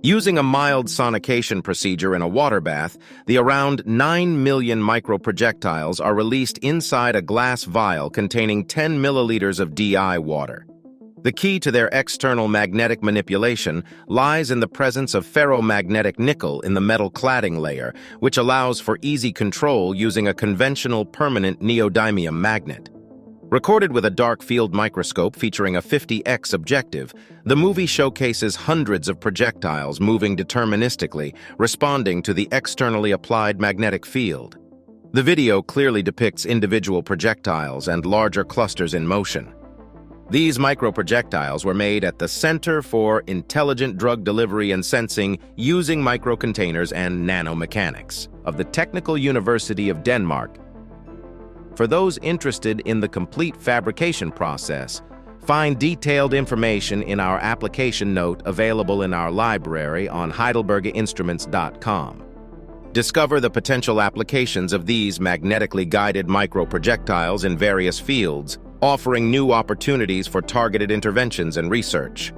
Using a mild sonication procedure in a water bath, the around 9 million microprojectiles are released inside a glass vial containing 10 milliliters of DI water. The key to their external magnetic manipulation lies in the presence of ferromagnetic nickel in the metal cladding layer, which allows for easy control using a conventional permanent neodymium magnet. Recorded with a dark field microscope featuring a 50x objective, the movie showcases hundreds of projectiles moving deterministically, responding to the externally applied magnetic field. The video clearly depicts individual projectiles and larger clusters in motion. These microprojectiles were made at the Center for Intelligent Drug Delivery and Sensing using Microcontainers and Nanomechanics of the Technical University of Denmark. For those interested in the complete fabrication process, find detailed information in our application note available in our library on heidelberginstruments.com. Discover the potential applications of these magnetically guided microprojectiles in various fields, offering new opportunities for targeted interventions and research.